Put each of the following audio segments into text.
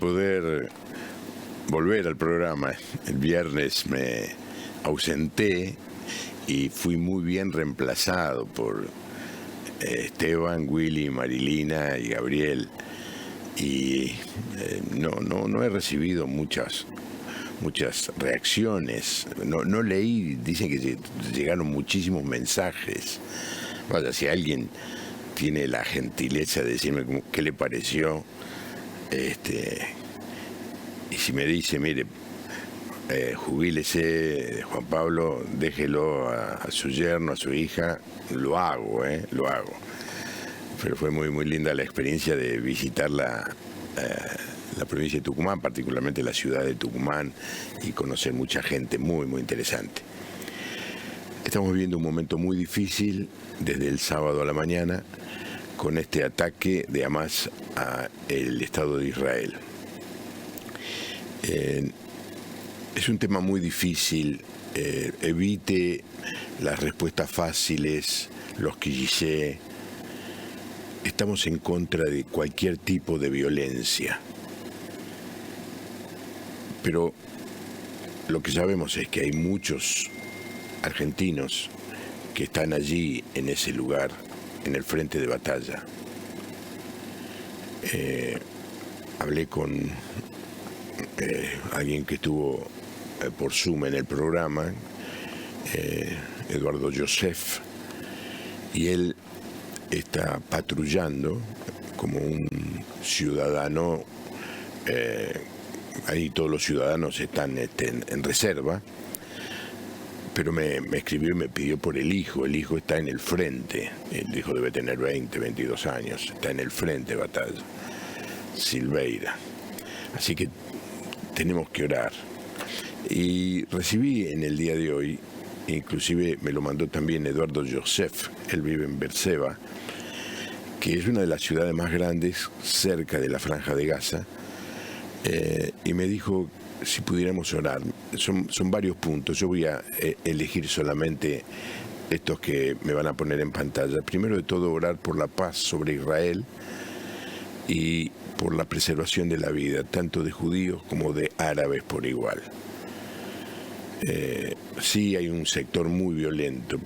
poder volver al programa. El viernes me ausenté y fui muy bien reemplazado por Esteban, Willy, Marilina y Gabriel. Y no he recibido muchas reacciones. No leí, dicen que llegaron muchísimos mensajes. Vaya, si alguien tiene la gentileza de decirme qué le pareció, y si me dice, mire, jubílese, Juan Pablo, déjelo a su yerno, a su hija, lo hago. Pero fue muy linda la experiencia de visitar la provincia de Tucumán, particularmente la ciudad de Tucumán, y conocer mucha gente muy interesante. Estamos viviendo un momento muy difícil desde el sábado a la mañana con este ataque de Hamás al Estado de Israel. Es un tema muy difícil. Evite las respuestas fáciles, los clichés. Estamos en contra de cualquier tipo de violencia. Pero lo que sabemos es que hay muchos argentinos que están allí, en ese lugar, en el frente de batalla. Hablé con alguien que estuvo por Zoom en el programa, Eduardo Joseph, y él está patrullando como un ciudadano. Ahí todos los ciudadanos están en reserva, pero me escribió y me pidió por el hijo. El hijo está en el frente, el hijo debe tener 22 años, está en el frente de batalla, Silveira. Así que tenemos que orar. Y recibí en el día de hoy, inclusive me lo mandó también Eduardo Joseph, él vive en Beerseba, que es una de las ciudades más grandes cerca de la Franja de Gaza, y me dijo si pudiéramos orar. Son varios puntos, yo voy a elegir solamente estos que me van a poner en pantalla. Primero de todo, orar por la paz sobre Israel y por la preservación de la vida, tanto de judíos como de árabes por igual. Sí hay un sector muy violento,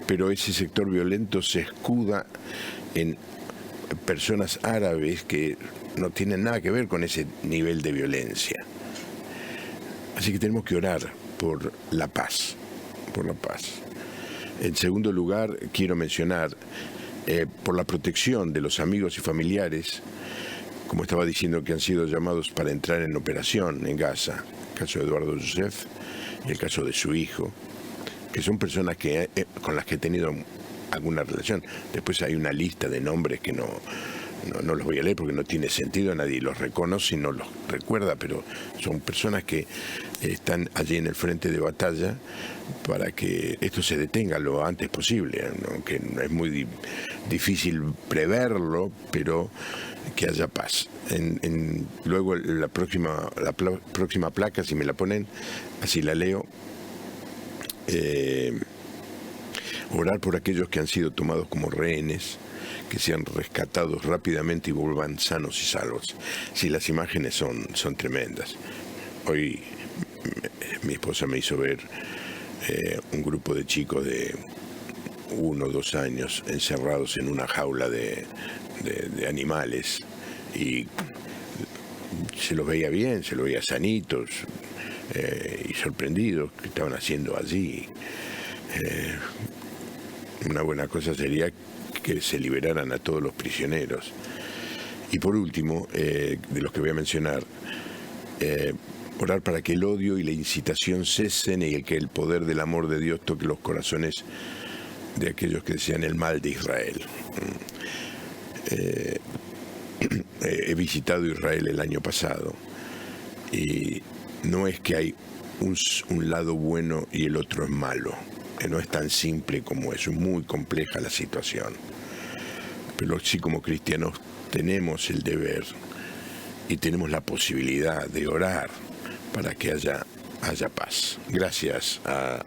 pero ese sector violento se escuda en personas árabes que no tienen nada que ver con ese nivel de violencia. Así que tenemos que orar por la paz, En segundo lugar, quiero mencionar por la protección de los amigos y familiares, como estaba diciendo, que han sido llamados para entrar en operación en Gaza, el caso de Eduardo Joseph y el caso de su hijo, que son personas con las que he tenido alguna relación. Después hay una lista de nombres que no los voy a leer porque no tiene sentido, nadie los reconoce y no los recuerda, pero son personas que están allí en el frente de batalla para que esto se detenga lo antes posible, aunque es muy difícil preverlo, pero que haya paz. Luego la próxima placa, si me la ponen, así la leo. Orar por aquellos que han sido tomados como rehenes, que sean rescatados rápidamente y vuelvan sanos y salvos. Sí, las imágenes son tremendas. Hoy mi esposa me hizo ver un grupo de chicos de 1 o 2 años encerrados en una jaula de animales, y se los veía bien, se los veía sanitos y sorprendidos que estaban haciendo allí. Una buena cosa sería que se liberaran a todos los prisioneros. Y por último, de los que voy a mencionar, orar para que el odio y la incitación cesen y que el poder del amor de Dios toque los corazones de aquellos que desean el mal de Israel. He visitado Israel el año pasado y no es que hay un lado bueno y el otro es malo. No es tan simple como eso, es muy compleja la situación. Pero sí, como cristianos tenemos el deber y tenemos la posibilidad de orar para que haya paz. Gracias a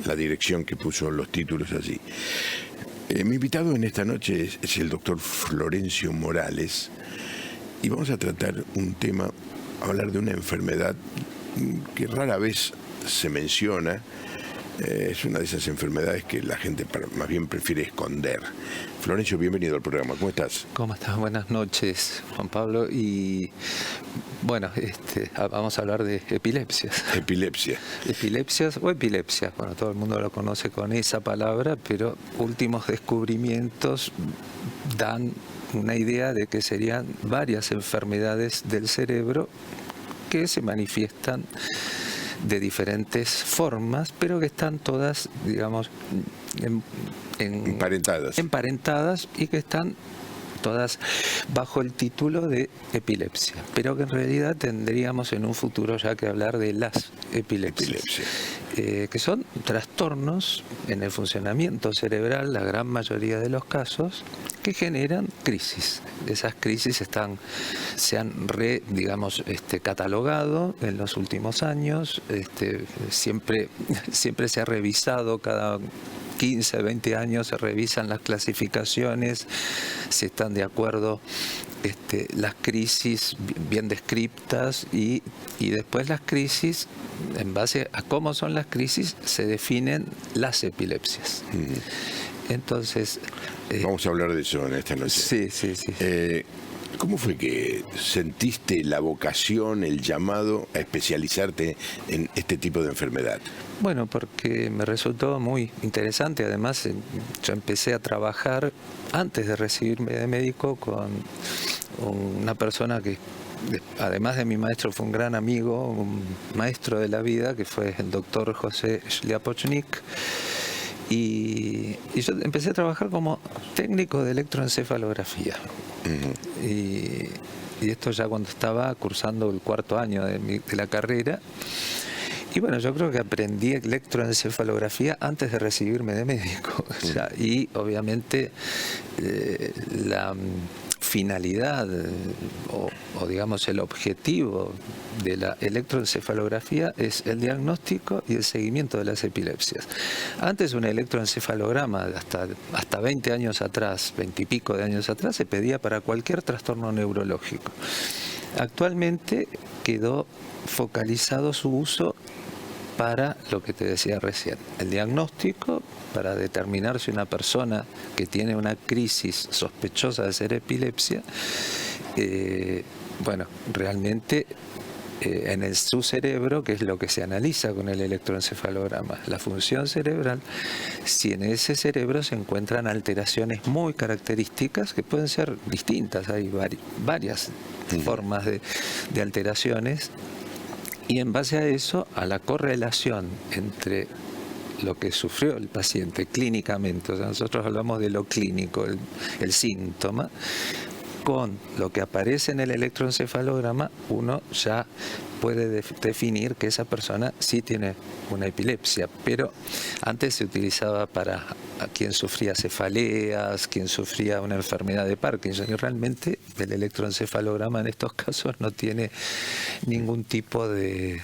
la dirección que puso los títulos allí. Mi invitado en esta noche es el doctor Florencio Morales, y vamos a tratar un tema, hablar de una enfermedad que rara vez se menciona. Es una de esas enfermedades que la gente más bien prefiere esconder. Florencio, bienvenido al programa. ¿Cómo estás? ¿Cómo estás? Buenas noches, Juan Pablo. Y bueno, vamos a hablar de epilepsias. Epilepsia. Epilepsias o epilepsia. Bueno, todo el mundo lo conoce con esa palabra, pero últimos descubrimientos dan una idea de que serían varias enfermedades del cerebro que se manifiestan de diferentes formas, pero que están todas, digamos, emparentadas y que están todas bajo el título de epilepsia, pero que en realidad tendríamos en un futuro ya que hablar de las epilepsias. Que son trastornos en el funcionamiento cerebral, la gran mayoría de los casos, que generan crisis. Esas crisis se han catalogado en los últimos años, siempre se ha revisado cada 15, 20 años, se revisan las clasificaciones, si están de acuerdo las crisis bien descriptas y después las crisis, en base a cómo son las crisis, se definen las epilepsias. Entonces... vamos a hablar de eso en esta noche. Sí. ¿Cómo fue que sentiste la vocación, el llamado a especializarte en este tipo de enfermedad? Bueno, porque me resultó muy interesante. Además, yo empecé a trabajar antes de recibirme de médico con una persona que, además de mi maestro, fue un gran amigo, un maestro de la vida, que fue el doctor José Šljapočnik. Y yo empecé a trabajar como técnico de electroencefalografía. Y esto ya cuando estaba cursando el 4º año de la carrera. Y bueno, yo creo que aprendí electroencefalografía antes de recibirme de médico. O sea, y obviamente la finalidad o digamos el objetivo de la electroencefalografía es el diagnóstico y el seguimiento de las epilepsias. Antes un electroencefalograma, hasta 20 años atrás, 20 y pico de años atrás, se pedía para cualquier trastorno neurológico. Actualmente quedó focalizado su uso para lo que te decía recién, el diagnóstico, para determinar si una persona que tiene una crisis sospechosa de ser epilepsia, realmente en su cerebro, que es lo que se analiza con el electroencefalograma, la función cerebral, si en ese cerebro se encuentran alteraciones muy características que pueden ser distintas, hay varias formas de alteraciones. Y en base a eso, a la correlación entre lo que sufrió el paciente clínicamente, o sea, nosotros hablamos de lo clínico, el síntoma, con lo que aparece en el electroencefalograma, uno ya puede definir que esa persona sí tiene una epilepsia, pero antes se utilizaba para quien sufría cefaleas, quien sufría una enfermedad de Parkinson, y realmente el electroencefalograma en estos casos no tiene ningún tipo de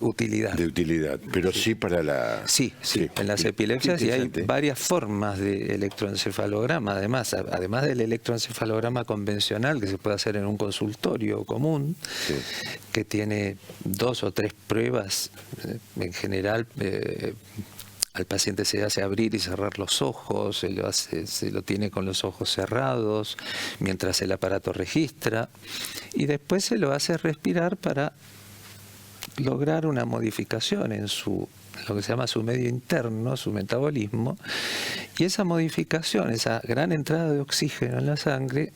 utilidad. De utilidad, pero sí para la... Sí, en las epilepsias, y hay varias formas de electroencefalograma, además del electroencefalograma convencional que se puede hacer en un consultorio común, que tiene 2 o 3 pruebas. En general al paciente se hace abrir y cerrar los ojos, se lo tiene con los ojos cerrados mientras el aparato registra, y después se lo hace respirar para lograr una modificación en lo que se llama su medio interno, su metabolismo, y esa modificación, esa gran entrada de oxígeno en la sangre,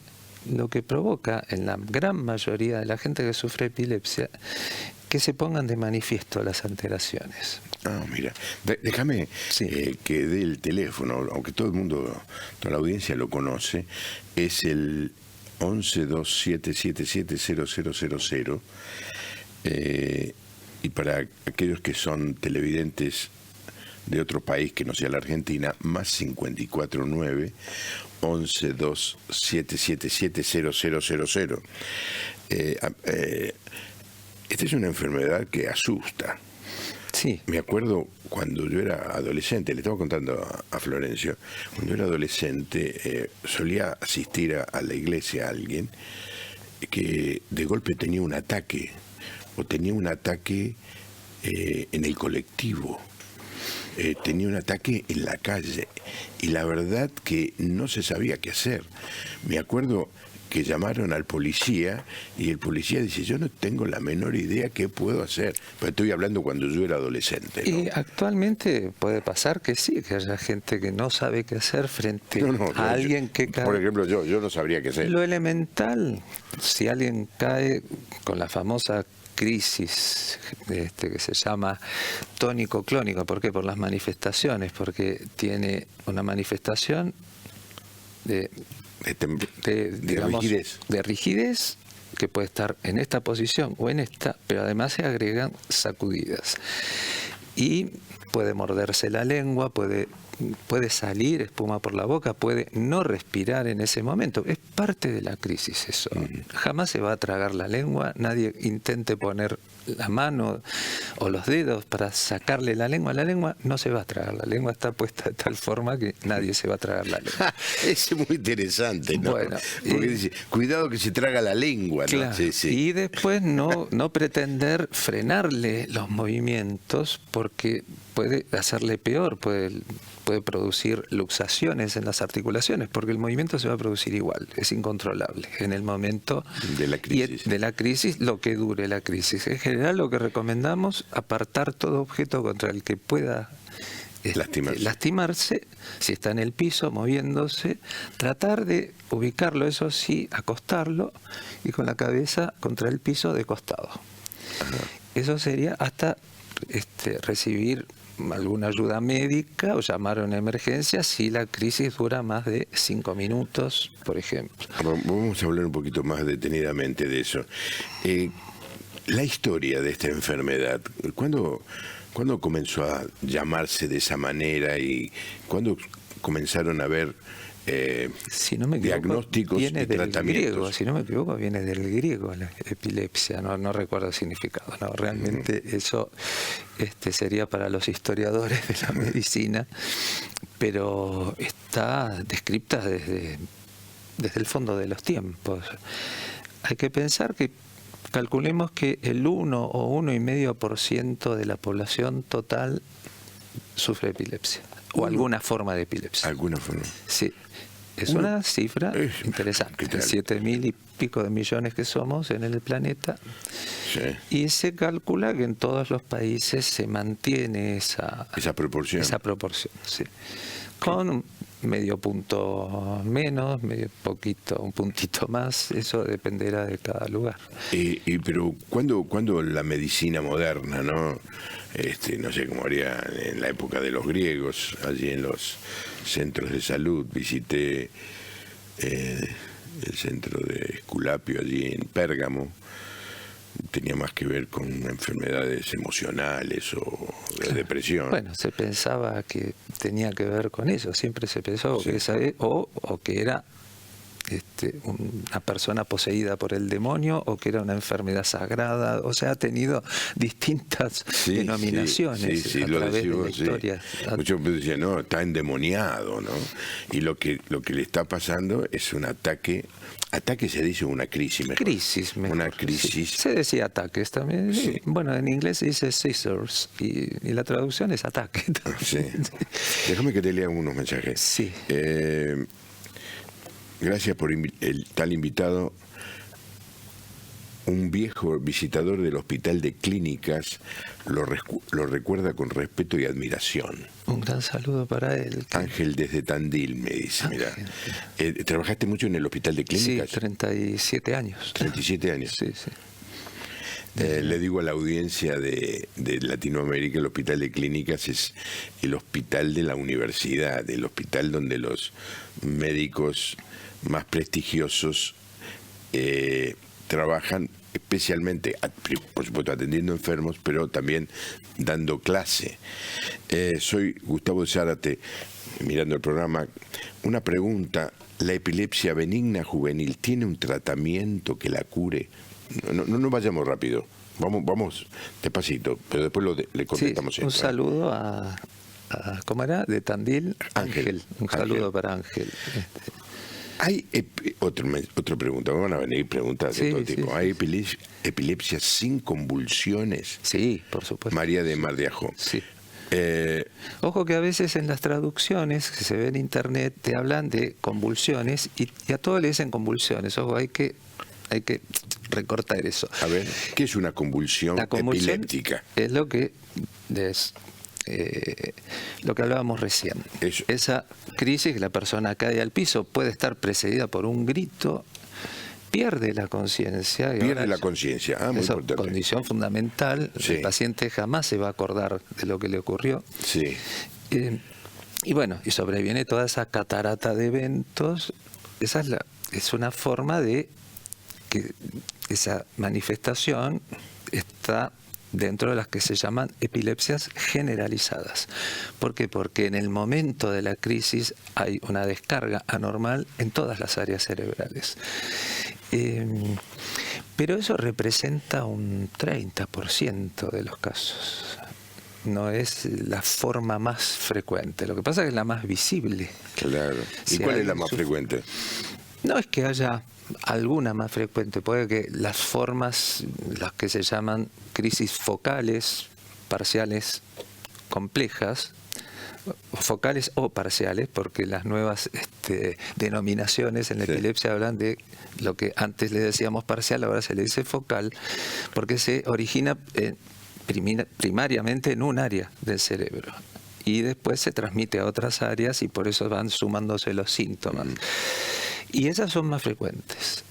lo que provoca en la gran mayoría de la gente que sufre epilepsia, que se pongan de manifiesto las alteraciones. Ah, mira, déjame que dé el teléfono, aunque todo el mundo, toda la audiencia lo conoce, es el 1127770000, y para aquellos que son televidentes de otro país que no sea la Argentina, más 549 1127770000. Esta es una enfermedad que asusta. Sí. Me acuerdo cuando yo era adolescente, le estaba contando a Florencio, cuando era adolescente solía asistir a la iglesia a alguien que de golpe tenía un ataque, o tenía un ataque en el colectivo, tenía un ataque en la calle, y la verdad que no se sabía qué hacer. Me acuerdo que llamaron al policía y el policía dice, yo no tengo la menor idea qué puedo hacer. Pero estoy hablando cuando yo era adolescente, ¿no? Y actualmente puede pasar que sí, que haya gente que no sabe qué hacer frente a alguien que cae. Por ejemplo, yo no sabría qué hacer. Lo elemental, si alguien cae con la famosa crisis que se llama tónico-clónico, ¿por qué? Por las manifestaciones, porque tiene una manifestación digamos, rigidez. De rigidez, que puede estar en esta posición o en esta, pero además se agregan sacudidas. Y puede morderse la lengua, puede salir espuma por la boca, puede no respirar en ese momento. Es parte de la crisis eso. Jamás se va a tragar la lengua, nadie intente poner la mano o los dedos para sacarle la lengua. La lengua no se va a tragar, la lengua está puesta de tal forma que nadie se va a tragar la lengua. Es muy interesante, ¿no? Bueno, porque dice, cuidado que se traga la lengua, ¿no? Claro, Sí, sí. y después no pretender frenarle los movimientos porque puede hacerle peor, puede producir luxaciones en las articulaciones, porque el movimiento se va a producir igual, es incontrolable en el momento de la crisis, lo que dure la crisis. En general lo que recomendamos, apartar todo objeto contra el que pueda lastimarse, si está en el piso, moviéndose, tratar de ubicarlo, eso sí, acostarlo y con la cabeza contra el piso de costado. Eso sería hasta recibir alguna ayuda médica o llamar a una emergencia si la crisis dura más de 5 minutos, por ejemplo. Vamos a hablar un poquito más detenidamente de eso. La historia de esta enfermedad, ¿cuándo comenzó a llamarse de esa manera y cuándo comenzaron a haber si no me equivoco, diagnósticos y tratamientos? Griego, si no me equivoco, viene del griego la epilepsia, no recuerdo el significado. No, realmente eso sería para los historiadores de la medicina, pero está descripta desde el fondo de los tiempos. Hay que pensar que calculemos que el 1 o 1,5% de la población total sufre epilepsia o alguna forma de epilepsia. ¿Alguna forma? Sí. Es una cifra interesante. 7.000 y pico de millones que somos en el planeta. Sí. Y se calcula que en todos los países se mantiene esa proporción. Sí. Con medio punto menos, un puntito más, eso dependerá de cada lugar. Pero ¿cuándo la medicina moderna, no? No sé cómo haría en la época de los griegos, allí en los centros de salud, visité el centro de Esculapio allí en Pérgamo, tenía más que ver con enfermedades emocionales o de depresión. Bueno, se pensaba que tenía que ver con eso, siempre se pensó que que era una persona poseída por el demonio o que era una enfermedad sagrada, o sea, ha tenido distintas denominaciones a través de la historia. Muchos decían, no, está endemoniado, ¿no? Y lo que le está pasando es un ataque se dice una crisis mejor. Una crisis. Sí. Se decía ataques también. Sí. Bueno, en inglés se dice seizures y la traducción es ataque. Sí. Déjame que te lea unos mensajes. Sí. Gracias por el tal invitado. Un viejo visitador del Hospital de Clínicas lo recuerda con respeto y admiración. Un gran saludo para él. Ángel desde Tandil, me dice. Mira, ¿trabajaste mucho en el Hospital de Clínicas? Sí, 37 años. 37 años. Sí, sí. Le digo a la audiencia de Latinoamérica, el Hospital de Clínicas es el hospital de la universidad, el hospital donde los médicos más prestigiosos trabajan, especialmente, por supuesto, atendiendo enfermos, pero también dando clase. Soy Gustavo de Zárate, mirando el programa. Una pregunta: ¿la epilepsia benigna juvenil tiene un tratamiento que la cure? No vayamos rápido, vamos despacito, pero después le contestamos. Sí, un saludo a ¿cómo era? De Tandil, Ángel. Un saludo para Ángel. Hay otra pregunta, me van a venir preguntas de Sí, todo sí, tipo. sí. ¿Hay epilepsia sin convulsiones? Sí, por supuesto. María de Mar de Ajó. Sí. Eh, Ojo que a veces en las traducciones que se ve en internet te hablan de convulsiones y a todo le dicen convulsiones. Ojo, hay que recortar eso. a ver, ¿qué es una convulsión La convulsión epiléptica? es lo que lo que hablábamos recién. Eso. Esa crisis que la persona cae al piso puede estar precedida por un grito, pierde la conciencia. Pierde la conciencia. Ah, muy esa importante. condición fundamental. Sí. El paciente jamás se va a acordar de lo que le ocurrió. Sí. Y bueno, y sobreviene toda esa catarata de eventos. Esa es una forma de que esa manifestación está dentro de las que se llaman epilepsias generalizadas. ¿Por qué? Porque en el momento de la crisis hay una descarga anormal en todas las áreas cerebrales. Pero eso representa un 30% de los casos. No es la forma más frecuente. Lo que pasa es que es la más visible. Claro. ¿Y Si cuál es la alguien más frecuente? No es que haya alguna más frecuente, puede que las formas, las que se llaman crisis focales, parciales, complejas, focales o parciales, porque las nuevas denominaciones en la Sí. epilepsia hablan de lo que antes le decíamos parcial, ahora se le dice focal, porque se origina primariamente en un área del cerebro y después se transmite a otras áreas y por eso van sumándose los síntomas. Y esas son más frecuentes,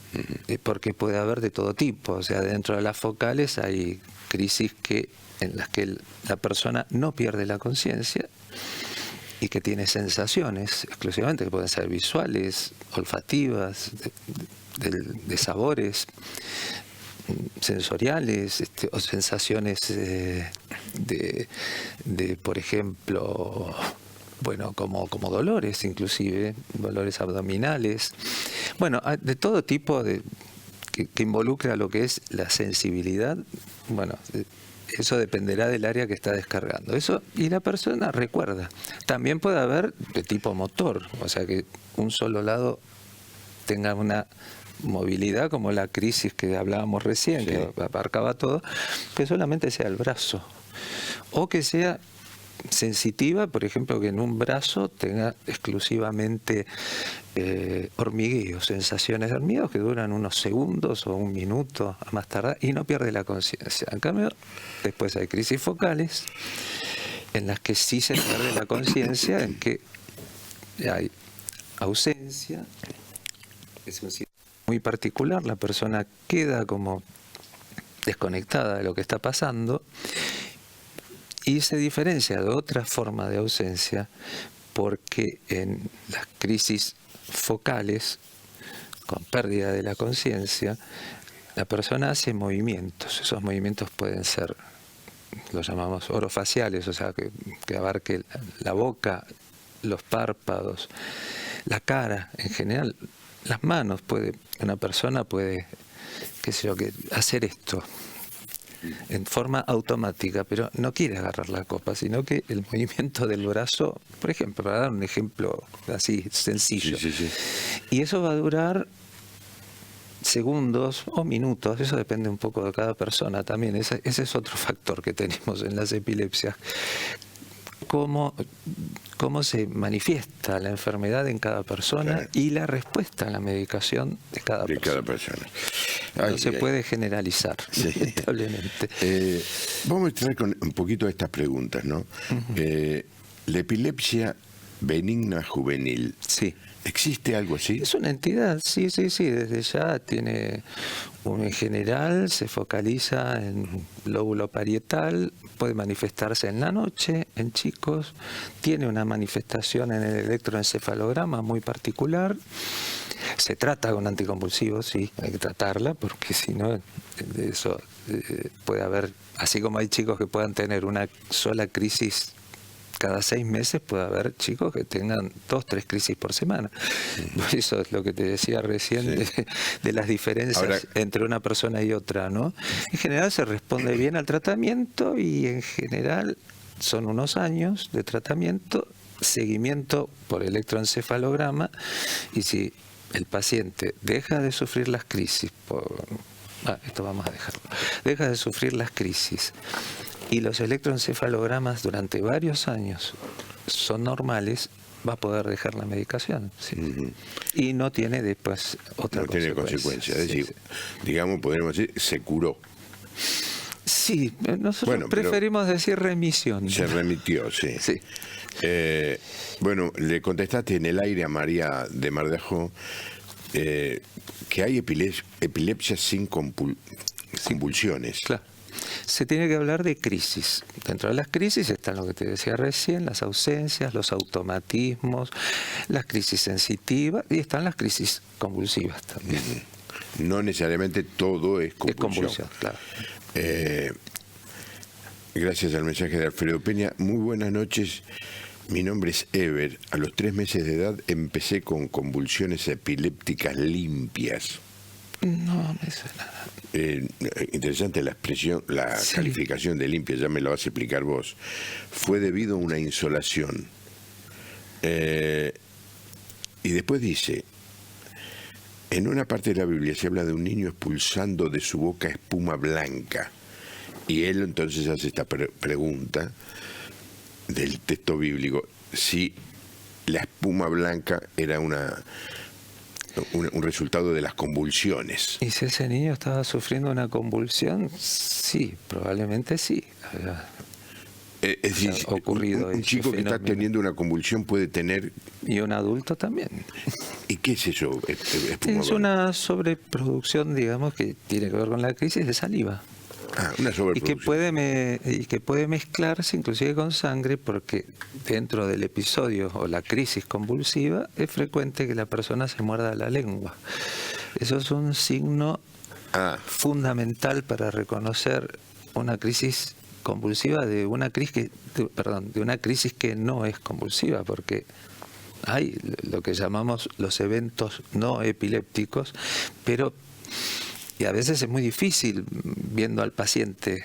porque puede haber de todo tipo. O sea, dentro de las focales hay crisis en las que la persona no pierde la conciencia y que tiene sensaciones exclusivamente, que pueden ser visuales, olfativas, de sabores, sensoriales, o sensaciones por ejemplo, bueno, como dolores, inclusive dolores abdominales, bueno, de todo tipo que involucra lo que es la sensibilidad. Bueno, eso dependerá del área que está descargando. Eso, y la persona recuerda. También puede haber de tipo motor, o sea que un solo lado tenga una movilidad como la crisis que hablábamos recién, Sí. que abarcaba todo, que solamente sea el brazo. O que sea sensitiva, por ejemplo, que en un brazo tenga exclusivamente hormigueo, sensaciones de hormigueo que duran unos segundos o un minuto a más tardar y no pierde la conciencia. En cambio, después hay crisis focales en las que sí se pierde la conciencia, en que hay ausencia, es un síntoma muy particular, la persona queda como desconectada de lo que está pasando y se diferencia de otra forma de ausencia porque en las crisis focales con pérdida de la conciencia la persona hace movimientos. Esos movimientos pueden ser, los llamamos orofaciales, o sea que abarque la boca, los párpados, la cara en general, las manos. Una persona puede, qué sé yo, hacer esto en forma automática, pero no quiere agarrar la copa, sino que el movimiento del brazo, por ejemplo, para dar un ejemplo así sencillo, Sí. y eso va a durar segundos o minutos, eso depende un poco de cada persona también. Ese es otro factor que tenemos en las epilepsias. Cómo se manifiesta la enfermedad en cada persona, Claro. y la respuesta a la medicación de cada persona. No se puede generalizar, Sí. lamentablemente. Vamos a entrar con un poquito a estas preguntas, ¿no? La epilepsia benigna juvenil, Sí. ¿existe algo así? Es una entidad, sí, desde ya tiene, en general se focaliza en lóbulo parietal, puede manifestarse en la noche, en chicos, tiene una manifestación en el electroencefalograma muy particular, se trata con anticonvulsivos, sí, hay que tratarla, porque si no, eso puede haber, así como hay chicos que puedan tener una sola crisis cada 6 meses, puede haber chicos que tengan 2, 3 crisis por semana. Por eso es lo que te decía recién, Sí. de las diferencias Ahora, entre una persona y otra, ¿no? En general se responde bien al tratamiento y en general son unos años de tratamiento, seguimiento por electroencefalograma, y si el paciente deja de sufrir las crisis, esto vamos a dejarlo, deja de sufrir las crisis y los electroencefalogramas durante varios años son normales, va a poder dejar la medicación, ¿sí? Y no tiene después otra no tiene consecuencia. Es decir, sí. digamos, podemos decir, se curó. Sí, nosotros preferimos decir remisión. Se remitió, sí. Sí. Bueno, le contestaste en el aire a María de Mar de Ajó que hay epilepsia sin convulsiones. Claro. Se tiene que hablar de crisis. Dentro de las crisis están lo que te decía recién, las ausencias, los automatismos, las crisis sensitivas y están las crisis convulsivas también. No necesariamente todo es convulsión. Es convulsión, claro. Gracias al mensaje de Alfredo Peña. Muy buenas noches. Mi nombre es Ever. A los 3 meses de edad empecé con convulsiones epilépticas limpias. No me suena. Interesante la expresión, la Sí. calificación de limpia, ya me lo vas a explicar vos. Fue debido a una insolación. Y después dice, en una parte de la Biblia se habla de un niño expulsando de su boca espuma blanca. Y él entonces hace esta pregunta del texto bíblico, si la espuma blanca era un resultado de las convulsiones. ¿Y si ese niño estaba sufriendo una convulsión? Sí, probablemente sí. Es decir, ha ocurrido un chico que está fenómeno. teniendo una convulsión puede tener... Y un adulto también. ¿Y qué es eso? Es una sobreproducción, digamos, que tiene que ver con la crisis de saliva. Una Y sobreproducción. que puede mezclarse inclusive con sangre, porque dentro del episodio o la crisis convulsiva es frecuente que la persona se muerda la lengua. Eso es un signo fundamental para reconocer una crisis convulsiva de una crisis que no es convulsiva, porque hay lo que llamamos los eventos no epilépticos, pero y a veces es muy difícil viendo al paciente,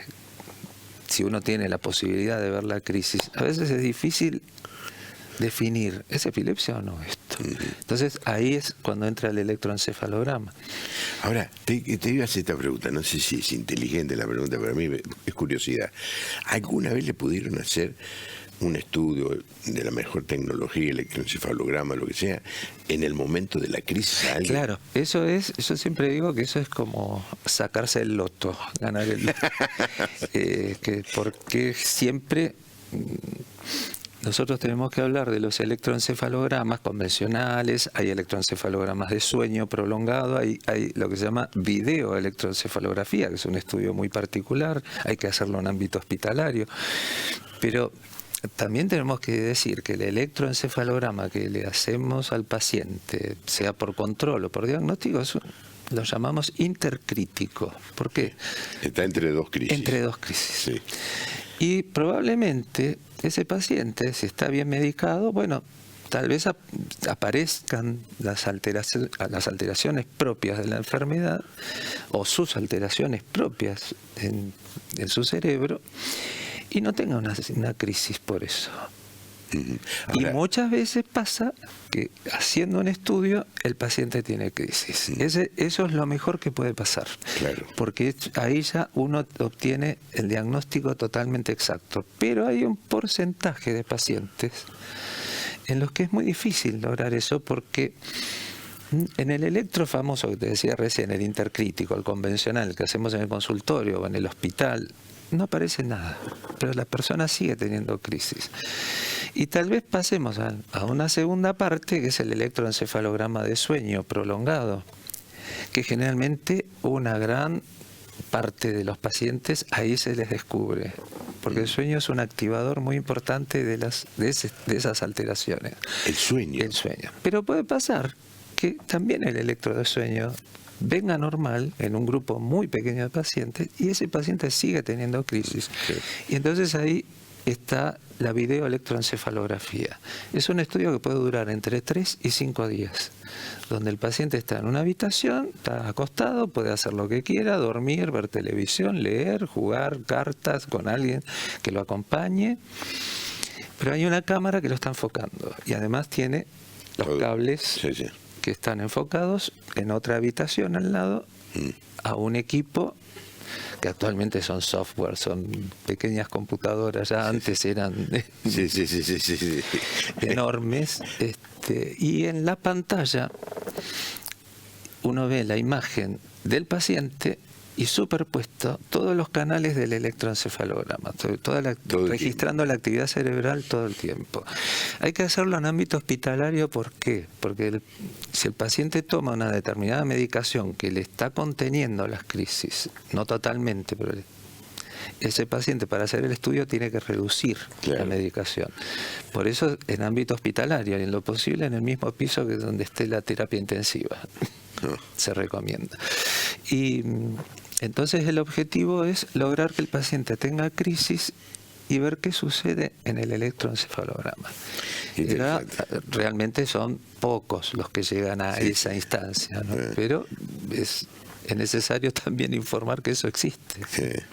si uno tiene la posibilidad de ver la crisis, a veces es difícil definir, ¿es epilepsia o no esto? Entonces ahí es cuando entra el electroencefalograma. Ahora, te iba a hacer esta pregunta, no sé si es inteligente la pregunta, pero a mí es curiosidad. ¿Alguna vez le pudieron hacer un estudio de la mejor tecnología, electroencefalograma, lo que sea, en el momento de la crisis a alguien? Claro, eso es, yo siempre digo que eso es como sacarse el loto, ganar el loto. Porque siempre nosotros tenemos que hablar de los electroencefalogramas convencionales, hay electroencefalogramas de sueño prolongado, hay lo que se llama videoelectroencefalografía, que es un estudio muy particular, hay que hacerlo en ámbito hospitalario, pero también tenemos que decir que el electroencefalograma que le hacemos al paciente, sea por control o por diagnóstico, lo llamamos intercrítico. ¿Por qué? Está entre dos crisis. Entre dos crisis. Sí. Y probablemente ese paciente, si está bien medicado, bueno, tal vez aparezcan las alteraciones propias de la enfermedad o sus alteraciones propias en su cerebro y no tenga una crisis por eso. Ahora, y muchas veces pasa que haciendo un estudio el paciente tiene crisis. Eso es lo mejor que puede pasar. Claro. Porque ahí ya uno obtiene el diagnóstico totalmente exacto. Pero hay un porcentaje de pacientes en los que es muy difícil lograr eso porque en el electro famoso que te decía recién, el intercrítico, el convencional, el que hacemos en el consultorio o en el hospital, no aparece nada, pero la persona sigue teniendo crisis. Y tal vez pasemos a una segunda parte, que es el electroencefalograma de sueño prolongado, que generalmente una gran parte de los pacientes ahí se les descubre, porque el sueño es un activador muy importante de esas alteraciones. El sueño. El sueño. Pero puede pasar que también el electro de sueño venga normal en un grupo muy pequeño de pacientes y ese paciente sigue teniendo crisis. Sí. Y entonces ahí está la videoelectroencefalografía. Es un estudio que puede durar entre 3 y 5 días, donde el paciente está en una habitación, está acostado, puede hacer lo que quiera, dormir, ver televisión, leer, jugar cartas con alguien que lo acompañe, pero hay una cámara que lo está enfocando y además tiene los cables Sí, sí. que están enfocados en otra habitación al lado a un equipo que actualmente son software, son pequeñas computadoras, ya antes eran enormes, y en la pantalla uno ve la imagen del paciente y superpuesto todos los canales del electroencefalograma, registrando la actividad cerebral todo el tiempo. Hay que hacerlo en ámbito hospitalario, ¿por qué? Porque si el paciente toma una determinada medicación que le está conteniendo las crisis, no totalmente, pero ese paciente para hacer el estudio tiene que reducir la medicación. Por eso en ámbito hospitalario y en lo posible en el mismo piso que donde esté la terapia intensiva. Se recomienda. Y entonces el objetivo es lograr que el paciente tenga crisis y ver qué sucede en el electroencefalograma. Realmente son pocos los que llegan a esa instancia, ¿no? Pero es necesario también informar que eso existe.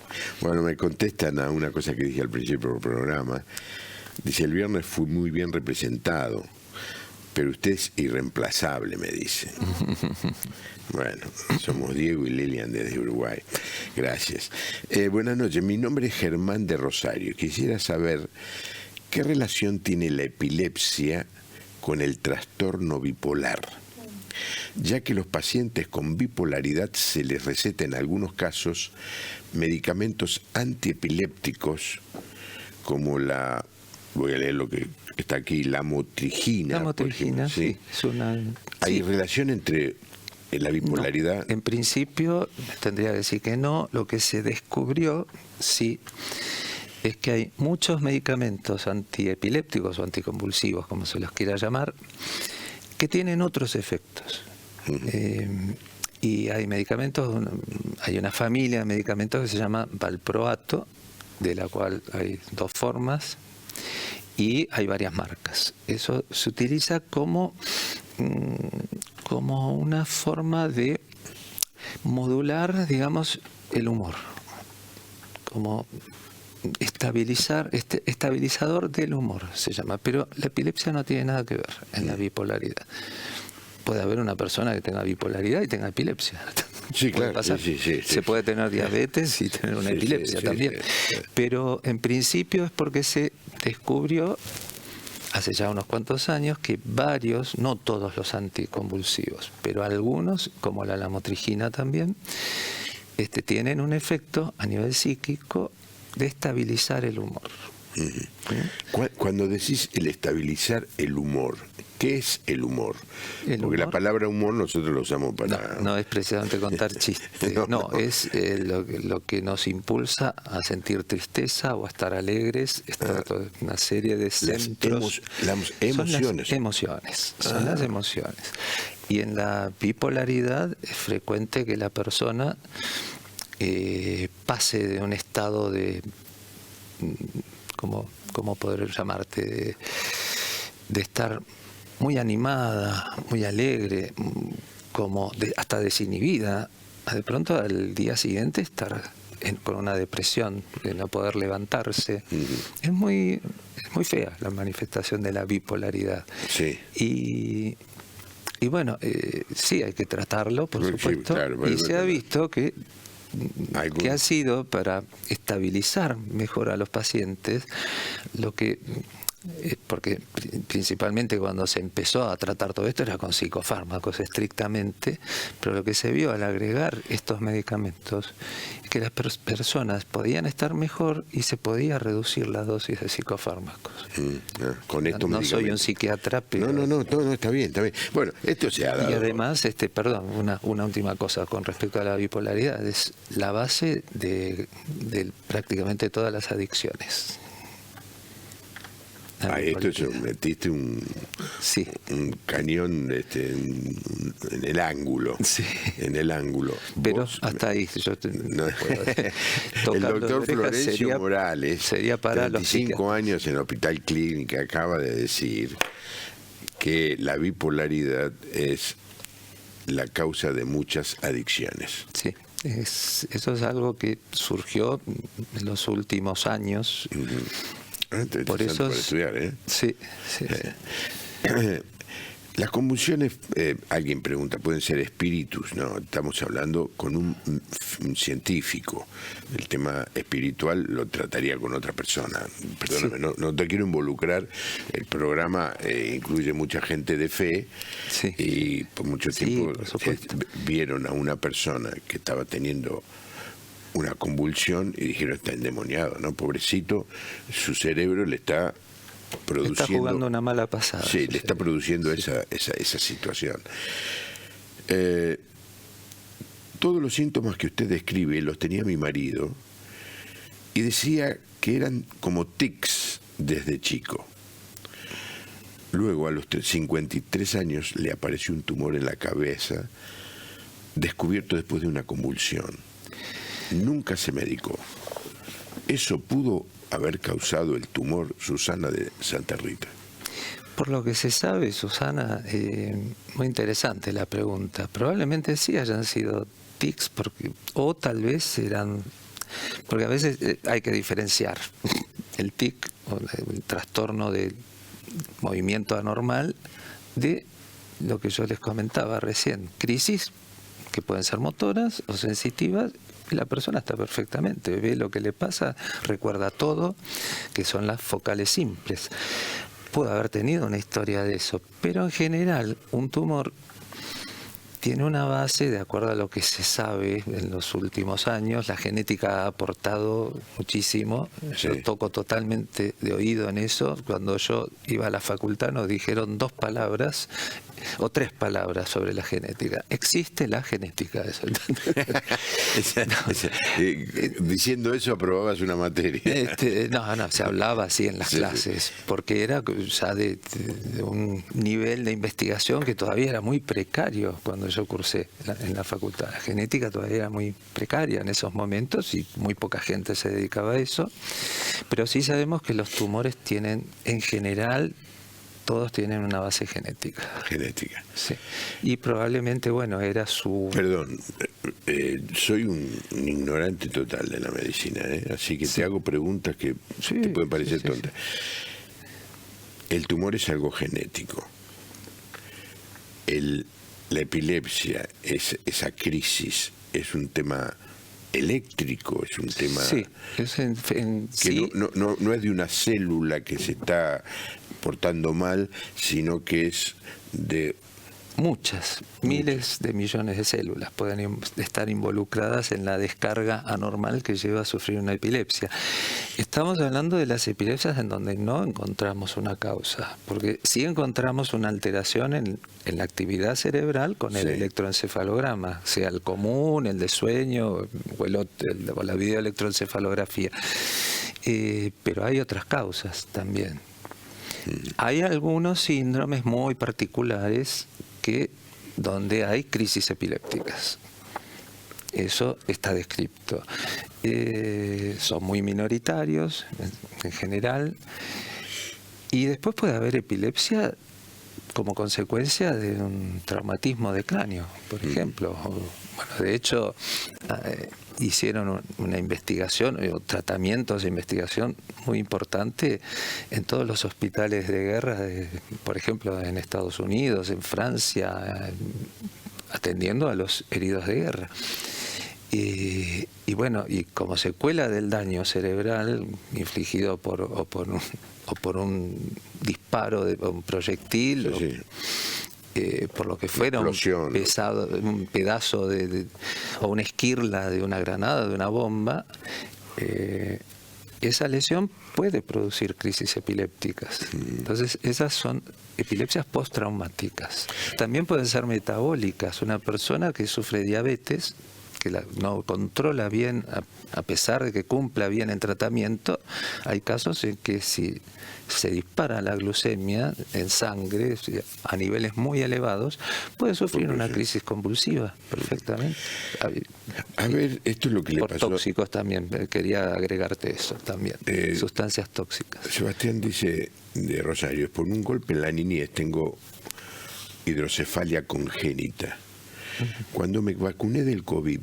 Bueno, me contestan a una cosa que dije al principio del programa. Dice, el viernes fui muy bien representado, pero usted es irreemplazable, me dice. Bueno, somos Diego y Lilian desde Uruguay. Gracias. Buenas noches, mi nombre es Germán de Rosario. Quisiera saber qué relación tiene la epilepsia con el trastorno bipolar, ya que los pacientes con bipolaridad se les receta en algunos casos medicamentos antiepilépticos como voy a leer lo que está aquí, la lamotrigina. La lamotrigina, sí. Es una... ¿Hay relación entre la bipolaridad? No, en principio tendría que decir que no. Lo que se descubrió, sí, es que hay muchos medicamentos antiepilépticos o anticonvulsivos, como se los quiera llamar, que tienen otros efectos. Y hay medicamentos, hay una familia de medicamentos que se llama valproato, de la cual hay 2 formas, y hay varias marcas. Eso se utiliza como una forma de modular, digamos, el humor, como estabilizador del humor se llama, pero la epilepsia no tiene nada que ver en la bipolaridad. Puede haber una persona que tenga bipolaridad y tenga epilepsia. Sí, claro. Se puede tener diabetes y tener una epilepsia también. Pero en principio es porque se descubrió hace ya unos cuantos años que varios, no todos los anticonvulsivos, pero algunos, como la lamotrigina también, tienen un efecto a nivel psíquico de estabilizar el humor. Cuando decís el estabilizar el humor, ¿qué es el humor? Porque la palabra humor nosotros lo usamos para... No es precisamente contar chistes, es lo que nos impulsa a sentir tristeza o a estar alegres, una serie de centros. Las emociones. Son las emociones. Y en la bipolaridad es frecuente que la persona pase de un estado de... ¿Cómo poder llamarte? De estar muy animada, muy alegre, hasta desinhibida, a de pronto al día siguiente estar con una depresión, de no poder levantarse. Es muy fea la manifestación de la bipolaridad. Sí. Y bueno, sí, hay que tratarlo, por supuesto, y se ha visto que ha sido para estabilizar mejor a los pacientes, porque principalmente cuando se empezó a tratar todo esto era con psicofármacos estrictamente, pero lo que se vio al agregar estos medicamentos es que las personas podían estar mejor y se podía reducir la dosis de psicofármacos. Con estos no soy un psiquiatra, pero... No, está bien. Bueno, esto se ha dado... Y además, una última cosa con respecto a la bipolaridad, es la base de prácticamente todas las adicciones. Esto metiste un cañón en el ángulo. Sí. En el ángulo. Pero vos, hasta ahí yo no puedo decir. El doctor Florencio Morales, sería para 35 años en Hospital Clínica, acaba de decir que la bipolaridad es la causa de muchas adicciones. Sí. Eso es algo que surgió en los últimos años. Por eso para estudiar, Sí. Las convulsiones, alguien pregunta, pueden ser espíritus, ¿no? Estamos hablando con un científico. El tema espiritual lo trataría con otra persona. Perdóname, sí. No te quiero involucrar. El programa incluye mucha gente de fe, sí. Y por mucho tiempo vieron a una persona que estaba teniendo una convulsión y dijeron, está endemoniado, ¿no? Pobrecito, su cerebro le está produciendo, está jugando una mala pasada. Sí, le está produciendo esa situación. Todos los síntomas que usted describe los tenía mi marido y decía que eran como tics desde chico. Luego, a los 53 años, le apareció un tumor en la cabeza, descubierto después de una convulsión. Nunca se medicó. ¿Eso pudo haber causado el tumor, Susana de Santa Rita? Por lo que se sabe, Susana, muy interesante la pregunta. Probablemente sí hayan sido tics, o tal vez eran... Porque a veces hay que diferenciar el tic, o el trastorno del movimiento anormal, de lo que yo les comentaba recién. Crisis que pueden ser motoras o sensitivas, y la persona está perfectamente, ve lo que le pasa, recuerda todo, que son las focales simples. Puede haber tenido una historia de eso, pero en general un tumor tiene una base, de acuerdo a lo que se sabe en los últimos años. La genética ha aportado muchísimo. Sí. Yo toco totalmente de oído en eso. Cuando yo iba a la facultad nos dijeron 2 palabras o 3 palabras sobre la genética. Existe la genética. Eso. Diciendo eso aprobabas una materia. No, se hablaba así en las clases, porque era ya de un nivel de investigación que todavía era muy precario cuando yo cursé en la facultad. La genética todavía era muy precaria en esos momentos y muy poca gente se dedicaba a eso. Pero sí sabemos que los tumores tienen, en general, todos tienen una base genética. Genética. Sí. Y probablemente, bueno, era su... Perdón, soy un ignorante total de la medicina, así que sí. Te hago preguntas que te pueden parecer tontas. El tumor es algo genético. La epilepsia, esa crisis, es un tema eléctrico, es un tema que sí. No es de una célula que se está portando mal, sino que es de... miles de millones de células pueden estar involucradas en la descarga anormal que lleva a sufrir una epilepsia. Estamos hablando de las epilepsias en donde no encontramos una causa, porque sí encontramos una alteración en la actividad cerebral con el electroencefalograma, sea el común, el de sueño o la videoelectroencefalografía. Pero hay otras causas también. Hay algunos síndromes muy particulares donde hay crisis epilépticas. Eso está descrito. Son muy minoritarios en general. Y después puede haber epilepsia como consecuencia de un traumatismo de cráneo, por ejemplo. Bueno, de hecho, hicieron una investigación, o tratamientos de investigación muy importante en todos los hospitales de guerra, por ejemplo, en Estados Unidos, en Francia, atendiendo a los heridos de guerra. Y bueno, y como secuela del daño cerebral infligido por un disparo de un proyectil, por lo que fuera un pedazo o una esquirla de una granada, de una bomba, esa lesión puede producir crisis epilépticas. Entonces, esas son epilepsias postraumáticas. También pueden ser metabólicas. Una persona que sufre diabetes, que no controla bien, a pesar de que cumpla bien en tratamiento, hay casos en que si se dispara la glucemia en sangre a niveles muy elevados, puede sufrir una crisis convulsiva perfectamente. A ver, esto es lo que le pasó. Por tóxicos también, quería agregarte eso también, sustancias tóxicas. Sebastián dice de Rosario, por un golpe en la niñez tengo hidrocefalia congénita. Cuando me vacuné del COVID,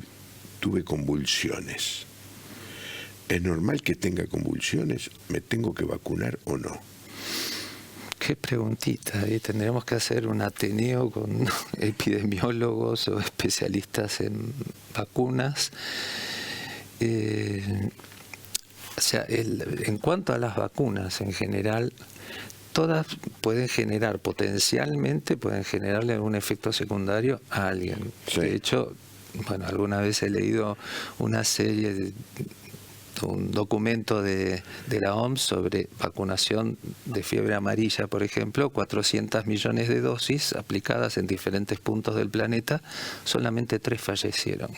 tuve convulsiones. ¿Es normal que tenga convulsiones? ¿Me tengo que vacunar o no? Qué preguntita, ahí tendremos que hacer un ateneo con epidemiólogos o especialistas en vacunas. O sea, en cuanto a las vacunas en general, todas pueden generar, potencialmente pueden generarle un efecto secundario a alguien. Sí. De hecho, bueno, alguna vez he leído una serie un documento de la OMS sobre vacunación de fiebre amarilla, por ejemplo, 400 millones de dosis aplicadas en diferentes puntos del planeta, solamente 3 fallecieron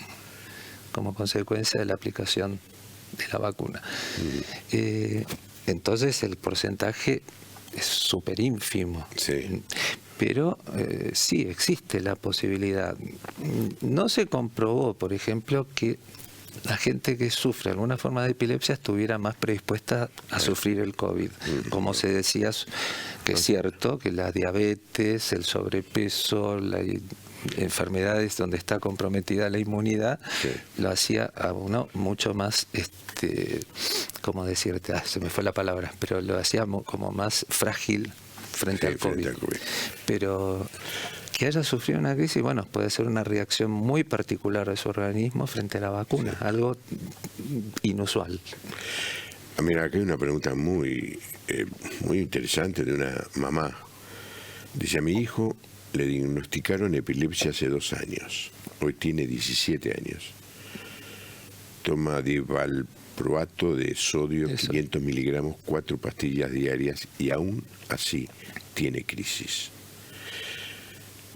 como consecuencia de la aplicación de la vacuna. Entonces el porcentaje es súper ínfimo. Sí. Pero sí existe la posibilidad. No se comprobó, por ejemplo, que la gente que sufre alguna forma de epilepsia estuviera más predispuesta a sufrir el COVID. Como se decía, que es cierto que la diabetes, el sobrepeso, las enfermedades donde está comprometida la inmunidad, lo hacía a uno mucho más, ¿cómo decirte? Se me fue la palabra, pero lo hacía como más frágil frente al COVID. Pero que haya sufrido una crisis, bueno, puede ser una reacción muy particular de su organismo frente a la vacuna, algo inusual. Mira, aquí hay una pregunta muy interesante de una mamá. Dice, a mi hijo le diagnosticaron epilepsia hace 2 años. Hoy tiene 17 años. Toma divalproato de sodio, 500 miligramos, 4 pastillas diarias y aún así tiene crisis.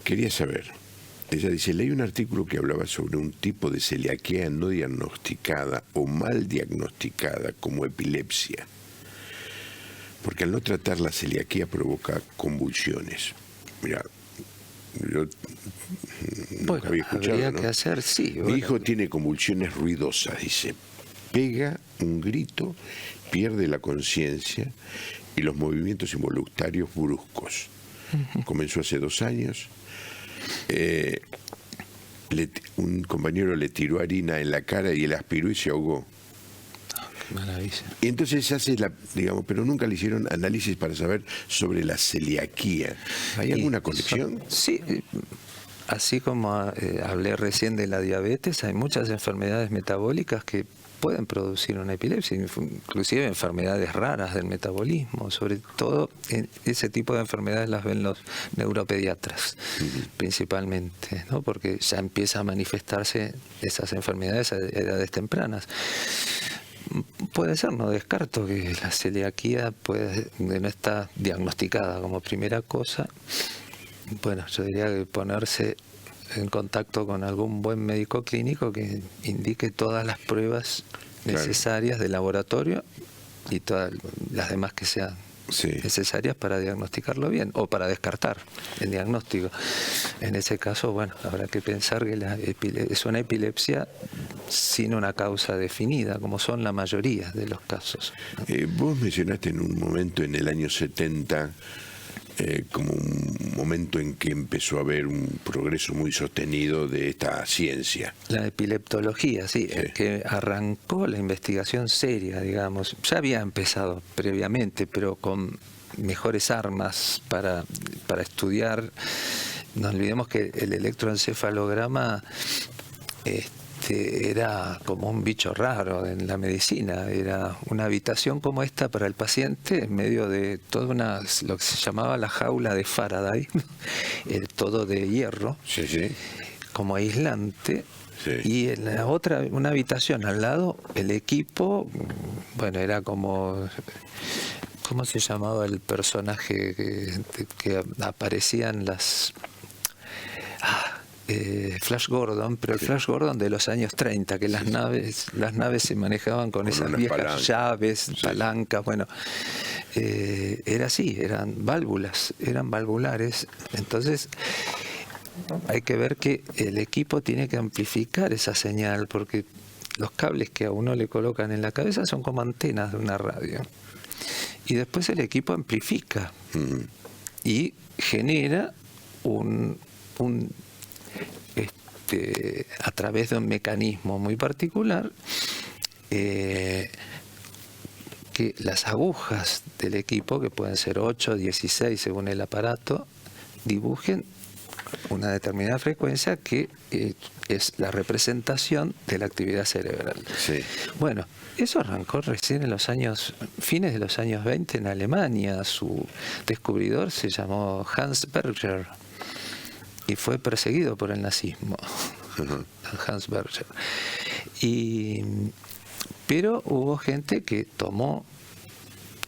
Quería saber, ella dice, leí un artículo que hablaba sobre un tipo de celiaquía no diagnosticada o mal diagnosticada como epilepsia, porque al no tratar la celiaquía provoca convulsiones. Mira, yo nunca había escuchado, habría ¿no? que hacer, sí. Mi hijo tiene convulsiones ruidosas, dice, pega un grito, pierde la conciencia y los movimientos involuntarios bruscos. Comenzó hace 2 años. Un compañero le tiró harina en la cara y él aspiró y se ahogó. Qué maravilla. Y entonces se hace pero nunca le hicieron análisis para saber sobre la celiaquía. ¿Hay alguna conexión? Sí, así como hablé recién de la diabetes, hay muchas enfermedades metabólicas que pueden producir una epilepsia, inclusive enfermedades raras del metabolismo, sobre todo ese tipo de enfermedades las ven los neuropediatras principalmente, ¿no? Porque ya empieza a manifestarse esas enfermedades a edades tempranas. Puede ser, no descarto que la celiaquía no está diagnosticada como primera cosa. Bueno, yo diría que ponerse en contacto con algún buen médico clínico que indique todas las pruebas necesarias de laboratorio y todas las demás que sean necesarias para diagnosticarlo bien o para descartar el diagnóstico. En ese caso, bueno, habrá que pensar que es una epilepsia sin una causa definida, como son la mayoría de los casos, ¿no? Vos mencionaste en un momento en el año 70 como un momento en que empezó a haber un progreso muy sostenido de esta ciencia. La epileptología, sí, que arrancó la investigación seria, digamos. Ya había empezado previamente, pero con mejores armas para estudiar. No olvidemos que el electroencefalograma era como un bicho raro en la medicina. Era una habitación como esta para el paciente en medio de toda lo que se llamaba la jaula de Faraday, todo de hierro, como aislante. Y en la otra, una habitación al lado, el equipo, bueno, era como... ¿Cómo se llamaba el personaje que aparecía en las... Flash Gordon, pero el Flash Gordon de los años 30, que las naves se manejaban con esas viejas llaves, palancas, bueno, era así, eran válvulas, eran valvulares. Entonces hay que ver que el equipo tiene que amplificar esa señal, porque los cables que a uno le colocan en la cabeza son como antenas de una radio, y después el equipo amplifica y genera a través de un mecanismo muy particular, que las agujas del equipo, que pueden ser 8 o 16 según el aparato, dibujen una determinada frecuencia que es la representación de la actividad cerebral. Sí. Bueno, eso arrancó recién en los fines de los años 20 en Alemania. Su descubridor se llamó Hans Berger y fue perseguido por el nazismo. Hans Berger. Pero hubo gente que tomó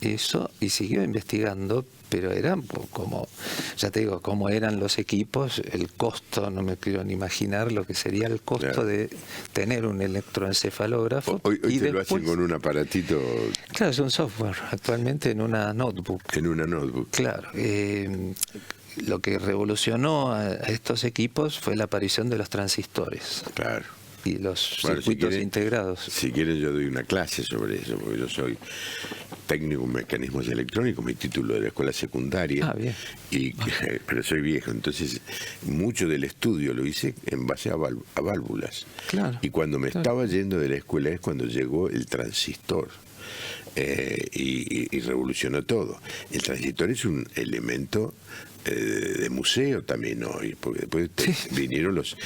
eso y siguió investigando, pero eran como, ya te digo, como eran los equipos, el costo, no me quiero ni imaginar lo que sería el costo, claro, de tener un electroencefalógrafo. Hoy y te después, lo hacen con un aparatito. Claro, es un software, actualmente en una notebook. En una notebook. Claro. Lo que revolucionó a estos equipos fue la aparición de los transistores. Claro. Y los circuitos integrados. Si quieren yo doy una clase sobre eso, porque yo soy técnico en mecanismos electrónicos, mi título de la escuela secundaria. Bien. Pero soy viejo, entonces mucho del estudio lo hice en base a válvulas. Claro. Y cuando me estaba yendo de la escuela es cuando llegó el transistor. Y revolucionó todo. El transistor es un elemento de museo también hoy, porque después vinieron los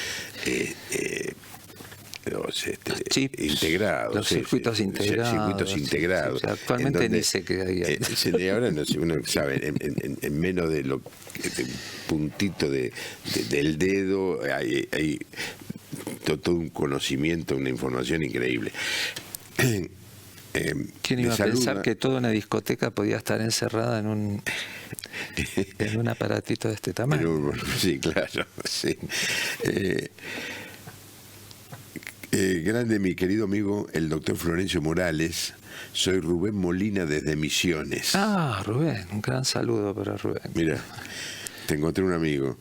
chips integrados, los circuitos integrados. Circuitos integrados. Actualmente donde, ni sé qué hay. Ahora no sé, uno sabe, en menos de lo puntito del dedo hay todo un conocimiento, una información increíble. ¿Quién iba a pensar que toda una discoteca podía estar encerrada en un aparatito de este tamaño? Sí, claro. Sí. Grande mi querido amigo, el doctor Florencio Morales. Soy Rubén Molina desde Misiones. Rubén, un gran saludo para Rubén. Mira, te encontré un amigo.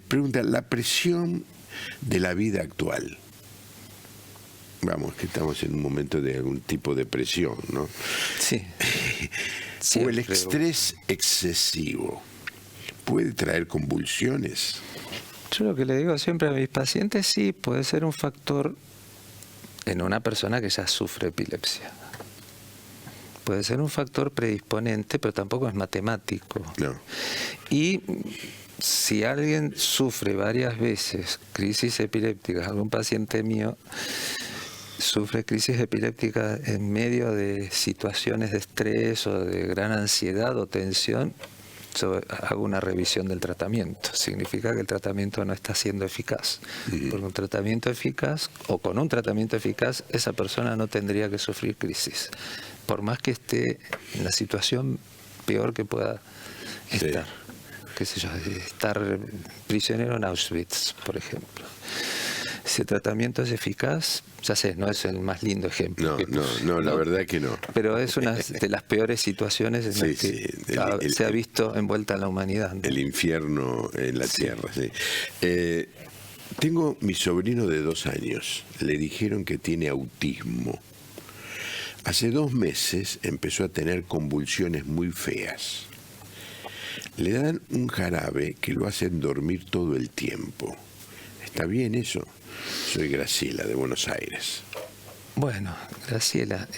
Pregunta, la presión de la vida actual. Vamos, que estamos en un momento de algún tipo de presión, ¿no? Sí. O el estrés excesivo puede traer convulsiones. Yo lo que le digo siempre a mis pacientes, sí, puede ser un factor en una persona que ya sufre epilepsia. Puede ser un factor predisponente, pero tampoco es matemático. No. Y si alguien sufre varias veces crisis epilépticas, algún paciente mío sufre crisis epilépticas en medio de situaciones de estrés o de gran ansiedad o tensión, hago una revisión del tratamiento. Significa que el tratamiento no está siendo eficaz. Porque un tratamiento eficaz, o con un tratamiento eficaz, esa persona no tendría que sufrir crisis. Por más que esté en la situación peor que pueda estar. Sí. Qué sé yo, estar prisionero en Auschwitz, por ejemplo. Si el tratamiento es eficaz, ya sé, no es el más lindo ejemplo. No, la verdad que no. Pero es una de las peores situaciones en las que se ha visto envuelta la humanidad, ¿no? El infierno en la tierra, sí. Tengo mi sobrino de 2 años. Le dijeron que tiene autismo. Hace 2 meses empezó a tener convulsiones muy feas. Le dan un jarabe que lo hacen dormir todo el tiempo. ¿Está bien eso? Soy Graciela, de Buenos Aires. Bueno, Graciela,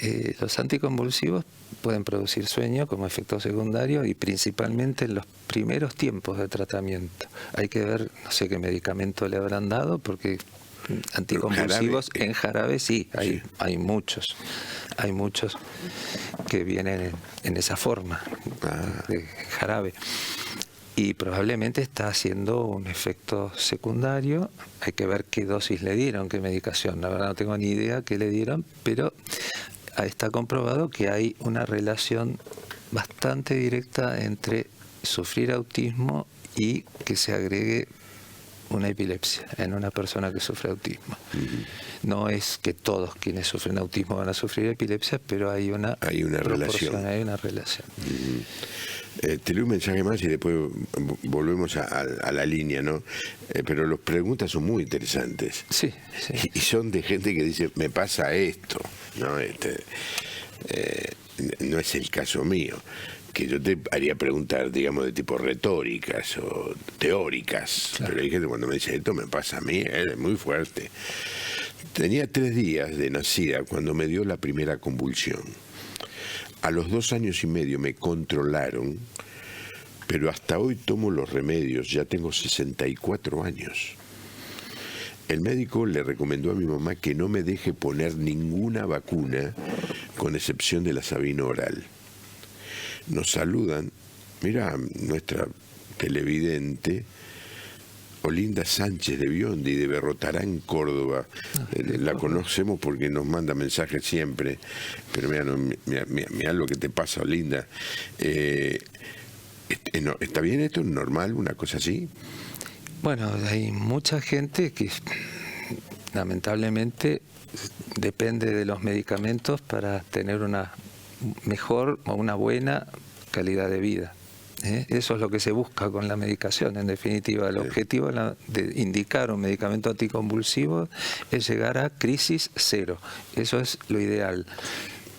los anticonvulsivos pueden producir sueño como efecto secundario y principalmente en los primeros tiempos de tratamiento. Hay que ver, no sé qué medicamento le habrán dado, porque anticonvulsivos en jarabe sí, hay muchos. Hay muchos que vienen en esa forma de jarabe. Y probablemente está haciendo un efecto secundario. Hay que ver qué dosis le dieron, qué medicación. La verdad no tengo ni idea qué le dieron, pero está comprobado que hay una relación bastante directa entre sufrir autismo y que se agregue una epilepsia en una persona que sufre autismo. No es que todos quienes sufren autismo van a sufrir epilepsia, pero hay una relación. Hay una relación. Te leo un mensaje más y después volvemos a la línea, ¿no? Pero las preguntas son muy interesantes. Sí. Y son de gente que dice, me pasa esto, ¿no? No es el caso mío. Que yo te haría preguntar, digamos, de tipo retóricas o teóricas. Claro. Pero hay gente cuando me dice, esto me pasa a mí, es muy fuerte. Tenía 3 días de nacida cuando me dio la primera convulsión. A los 2 años y medio me controlaron, pero hasta hoy tomo los remedios, ya tengo 64 años. El médico le recomendó a mi mamá que no me deje poner ninguna vacuna, con excepción de la Sabino oral. Nos saludan, mira, nuestra televidente, Olinda Sánchez de Biondi, de Berrotarán, Córdoba. La conocemos porque nos manda mensajes siempre, pero mira lo que te pasa, Olinda. ¿Está bien esto? ¿Normal? ¿Una cosa así? Bueno, hay mucha gente que lamentablemente depende de los medicamentos para tener una mejor o una buena calidad de vida. Eso es lo que se busca con la medicación. En definitiva, el objetivo de indicar un medicamento anticonvulsivo es llegar a crisis cero. Eso es lo ideal.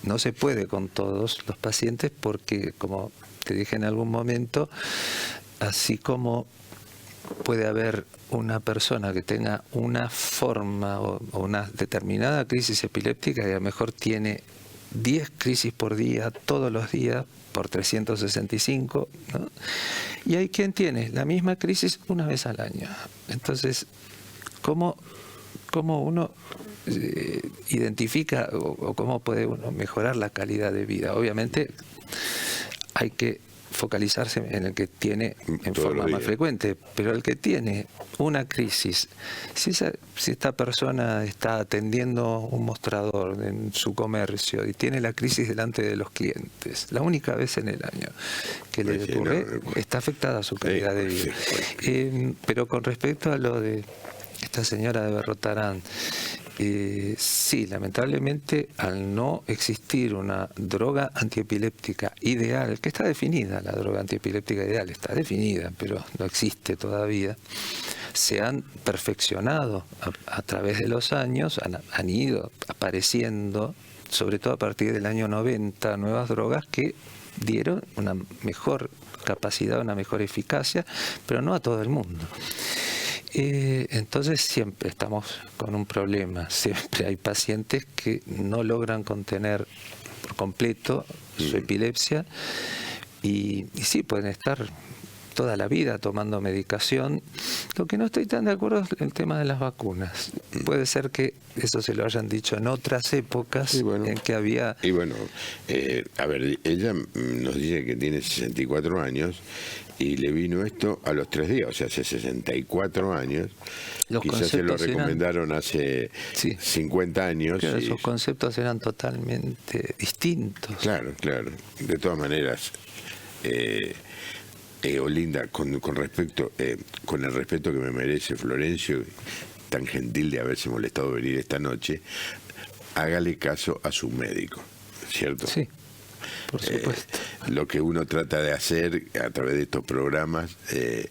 No se puede con todos los pacientes porque, como te dije en algún momento, así como puede haber una persona que tenga una forma o una determinada crisis epiléptica y a lo mejor tiene 10 crisis por día, todos los días, por 365, ¿no? Y hay quien tiene la misma crisis una vez al año. Entonces, ¿cómo uno identifica o cómo puede uno mejorar la calidad de vida? Obviamente hay que focalizarse en el que tiene en forma más frecuente, pero el que tiene una crisis, si esta persona está atendiendo un mostrador en su comercio y tiene la crisis delante de los clientes, la única vez en el año que le ocurre, está afectada su calidad de vida. Pero con respecto a lo de esta señora de Berrotarán, sí, lamentablemente, al no existir una droga antiepiléptica ideal, que está definida, la droga antiepiléptica ideal está definida, pero no existe todavía, se han perfeccionado a través de los años, han ido apareciendo, sobre todo a partir del año 90, nuevas drogas que dieron una mejor capacidad, una mejor eficacia, pero no a todo el mundo. Entonces siempre estamos con un problema, siempre hay pacientes que no logran contener por completo su epilepsia y sí, pueden estar toda la vida tomando medicación. Lo que no estoy tan de acuerdo es el tema de las vacunas. Puede ser que eso se lo hayan dicho en otras épocas en que había... Y bueno, a ver, ella nos dice que tiene 64 años y le vino esto a los 3 días, o sea, hace 64 años. Quizás se lo recomendaron hace 50 años. Claro, esos conceptos eran totalmente distintos. Claro, claro. De todas maneras, Olinda, con respecto, con el respeto que me merece Florencio, tan gentil de haberse molestado venir esta noche, hágale caso a su médico, ¿cierto? Sí, por supuesto. Lo que uno trata de hacer a través de estos programas es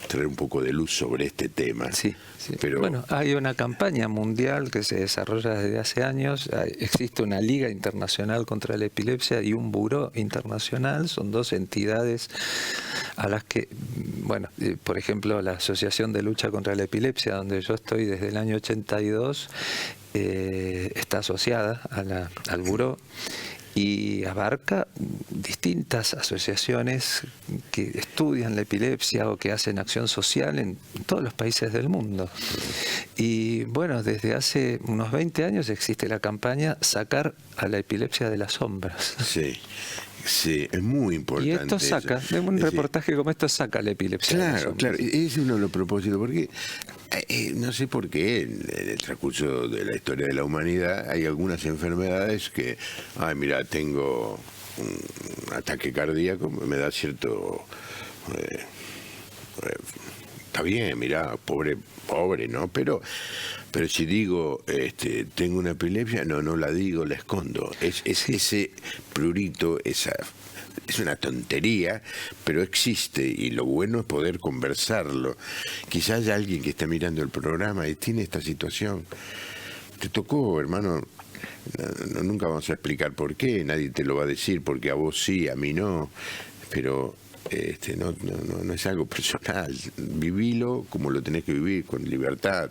traer un poco de luz sobre este tema. Sí, sí. Pero bueno, hay una campaña mundial que se desarrolla desde hace años. Existe una Liga Internacional contra la Epilepsia y un Buró Internacional. Son dos entidades a las que, bueno, por ejemplo, la Asociación de Lucha contra la Epilepsia, donde yo estoy desde el año 82, está asociada al Buró y abarca distintas asociaciones que estudian la epilepsia o que hacen acción social en todos los países del mundo. Y bueno, desde hace unos 20 años existe la campaña Sacar a la epilepsia de las sombras. Sí. Sí, es muy importante. Y esto saca, de un reportaje como esto saca la epilepsia. Claro, claro, ese es uno de los propósitos, porque no sé por qué en el transcurso de la historia de la humanidad hay algunas enfermedades que, ay, mira, tengo un ataque cardíaco, me da cierto... está bien, mira, pobre, ¿no? Pero si digo, tengo una epilepsia, no la digo, la escondo. Es ese prurito, es una tontería, pero existe y lo bueno es poder conversarlo. Quizás haya alguien que esté mirando el programa y tiene esta situación. Te tocó, hermano, nunca vamos a explicar por qué, nadie te lo va a decir, porque a vos sí, a mí no, pero no es algo personal. Vivilo como lo tenés que vivir, con libertad,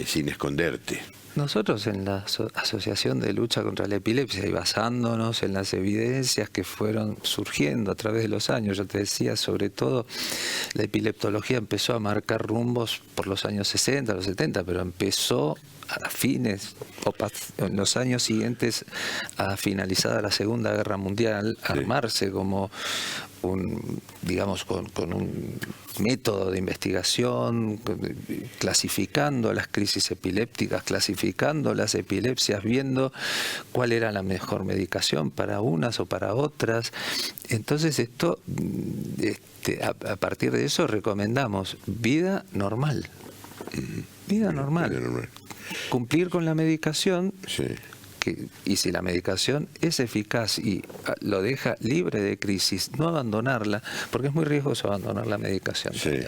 sin esconderte. Nosotros en la Asociación de Lucha contra la Epilepsia, y basándonos en las evidencias que fueron surgiendo a través de los años, yo te decía, sobre todo la epileptología empezó a marcar rumbos por los años 60, los 70, pero empezó a fines, en los años siguientes a finalizada la Segunda Guerra Mundial, a armarse como digamos, con un método de investigación, clasificando las crisis epilépticas, clasificando las epilepsias, viendo cuál era la mejor medicación para unas o para otras. Entonces esto, a partir de eso recomendamos vida normal. Vida normal. Cumplir con la medicación. Sí. Y si la medicación es eficaz y lo deja libre de crisis, no abandonarla, porque es muy riesgoso abandonar la medicación. Sí.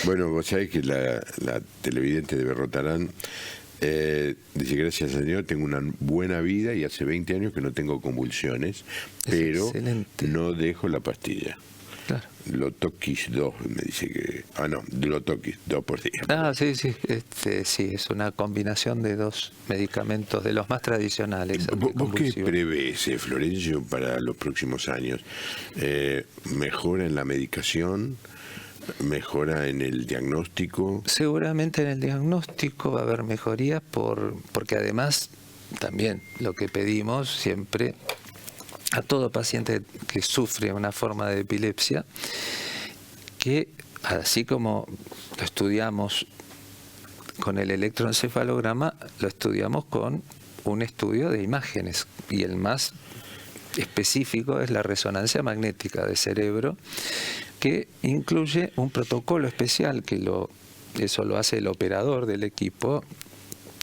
Bueno, vos sabés que la televidente de Berrotarán dice: gracias a Dios tengo una buena vida y hace 20 años que no tengo convulsiones, pero excelente. No dejo la pastilla. Claro. Lotoquis 2, me dice que... Lotoquis 2 por día. Sí, sí, es una combinación de dos medicamentos de los más tradicionales. ¿Vos qué prevés, Florencio, para los próximos años? ¿Mejora en la medicación? ¿Mejora en el diagnóstico? Seguramente en el diagnóstico va a haber mejoría porque además también lo que pedimos siempre a todo paciente que sufre una forma de epilepsia, que así como lo estudiamos con el electroencefalograma, lo estudiamos con un estudio de imágenes, y el más específico es la resonancia magnética de cerebro, que incluye un protocolo especial que eso lo hace el operador del equipo,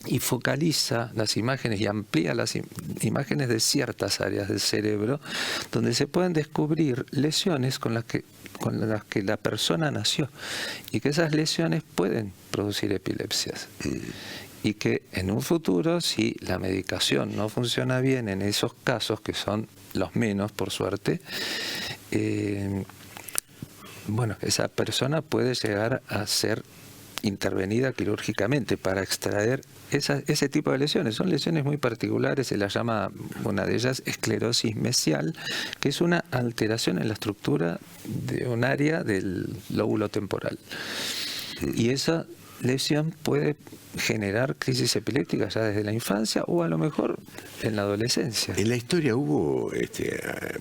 y focaliza las imágenes y amplía las imágenes de ciertas áreas del cerebro donde se pueden descubrir lesiones con las que la persona nació, y que esas lesiones pueden producir epilepsias. Y que en un futuro, si la medicación no funciona bien en esos casos, que son los menos por suerte, esa persona puede llegar a ser intervenida quirúrgicamente para extraer ese tipo de lesiones. Son lesiones muy particulares, se las llama, una de ellas, esclerosis mesial, que es una alteración en la estructura de un área del lóbulo temporal. Y esa lesión puede generar crisis epilépticas ya desde la infancia o a lo mejor en la adolescencia. ¿En la historia hubo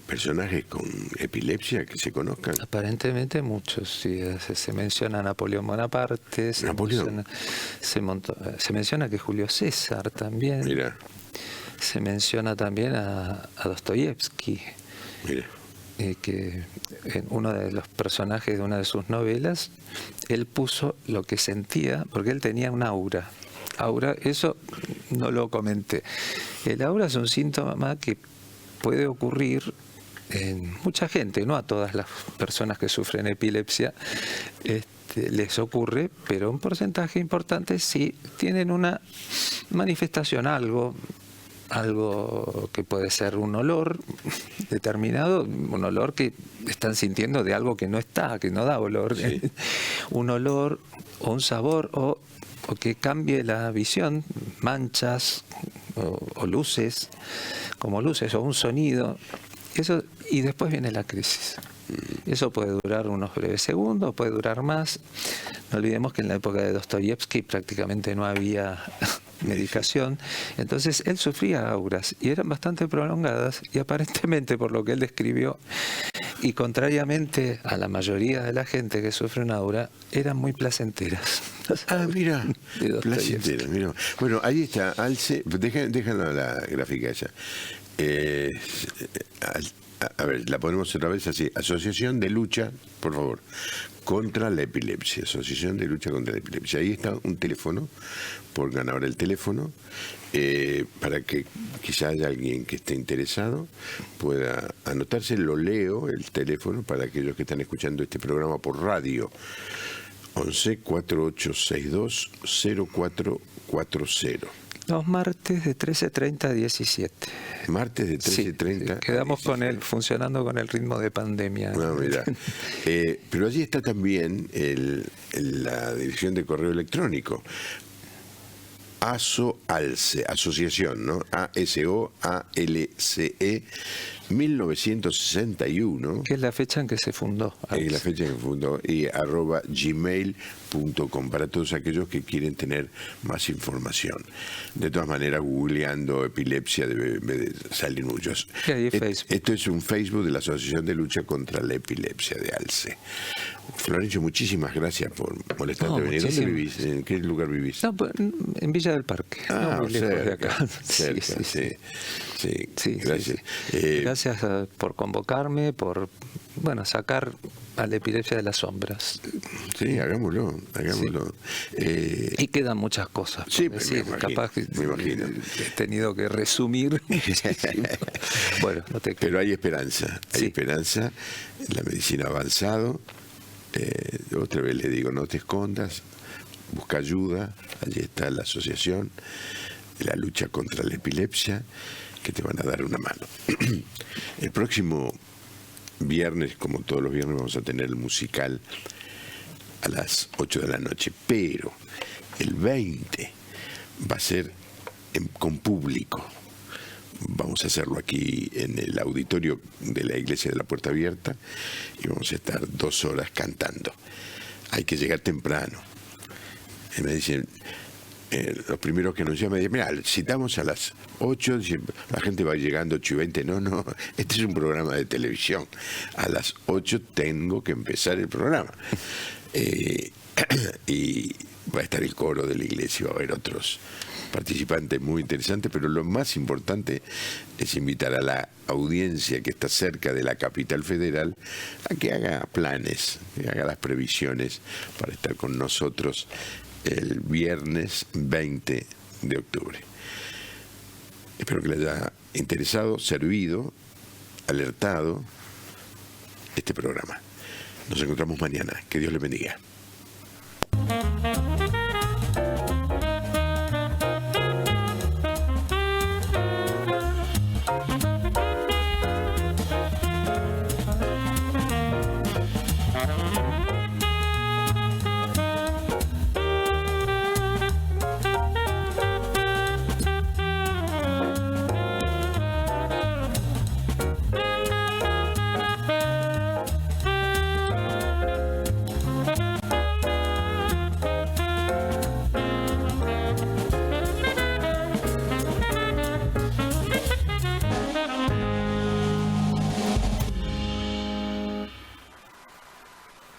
personajes con epilepsia que se conozcan? Aparentemente muchos, sí. Se menciona a Napoleón Bonaparte, se menciona que Julio César también. Mira. Se menciona también a Dostoyevsky. Mira. Que en uno de los personajes de una de sus novelas, él puso lo que sentía, porque él tenía un aura. Eso no lo comenté. El aura es un síntoma que puede ocurrir en mucha gente, no a todas las personas que sufren epilepsia les ocurre, pero un porcentaje importante sí tienen una manifestación, algo que puede ser un olor determinado, un olor que están sintiendo de algo que no está, que no da olor, sí. Un olor o un sabor o que cambie la visión, manchas o luces, como luces, o un sonido, eso, y después viene la crisis. Eso puede durar unos breves segundos, puede durar más. No olvidemos que en la época de Dostoyevsky prácticamente no había medicación, entonces él sufría auras y eran bastante prolongadas, y aparentemente, por lo que él describió, y contrariamente a la mayoría de la gente que sufre una aura, eran muy placenteras. Mira, placenteras, mira. Bueno, ahí está, Alce, déjalo la gráfica esa. A ver, la ponemos otra vez así: Asociación de Lucha, por favor, contra la Epilepsia. Asociación de Lucha contra la Epilepsia. Ahí está un teléfono, pongan ahora el teléfono, para que quizá haya alguien que esté interesado pueda anotarse. Lo leo, el teléfono, para aquellos que están escuchando este programa por radio: 11 4862 0440. Los martes de 13:30 a 17. Martes de 13:30. Sí, quedamos funcionando con el ritmo de pandemia. No, mira. Pero allí está también la dirección de correo electrónico. ASOALCE, asociación, ¿no? ASOALCE 1961. Que es la fecha en que se fundó. Es la fecha en que se fundó. Y @gmail.com para todos aquellos que quieren tener más información. De todas maneras, googleando epilepsia debe salir muchos. Y ahí Facebook. Esto es un Facebook de la Asociación de Lucha contra la Epilepsia de ALCE. Florencio, muchísimas gracias por molestarte venir. ¿Dónde vivís? ¿En qué lugar vivís? No, en Villa del Parque. No muy lejos de acá. Cerca, sí. Gracias. Gracias por convocarme, por sacar a la epilepsia de las sombras. Sí, hagámoslo. Y quedan muchas cosas por decir. Capaz que me imagino. He tenido que resumir. Bueno, no te Pero hay esperanza. Hay esperanza. La medicina ha avanzado. Otra vez le digo, no te escondas, busca ayuda. Allí está la asociación, la lucha contra la epilepsia, que te van a dar una mano. El próximo viernes, como todos los viernes, vamos a tener el musical a las 8 de la noche, pero el 20 va a ser con público. Vamos a hacerlo aquí en el auditorio de la Iglesia de la Puerta Abierta y vamos a estar 2 horas cantando. Hay que llegar temprano. Y me dicen, los primeros que nos llaman, dicen, mira, citamos a las 8, dicen, la gente va llegando 8:20. No, este es un programa de televisión. A las 8 tengo que empezar el programa. Y va a estar el coro de la iglesia, va a haber otros participantes muy interesantes, pero lo más importante es invitar a la audiencia que está cerca de la capital federal a que haga planes, que haga las previsiones para estar con nosotros el viernes 20 de octubre. Espero que le haya interesado, servido, alertado este programa. Nos encontramos mañana. Que Dios le bendiga.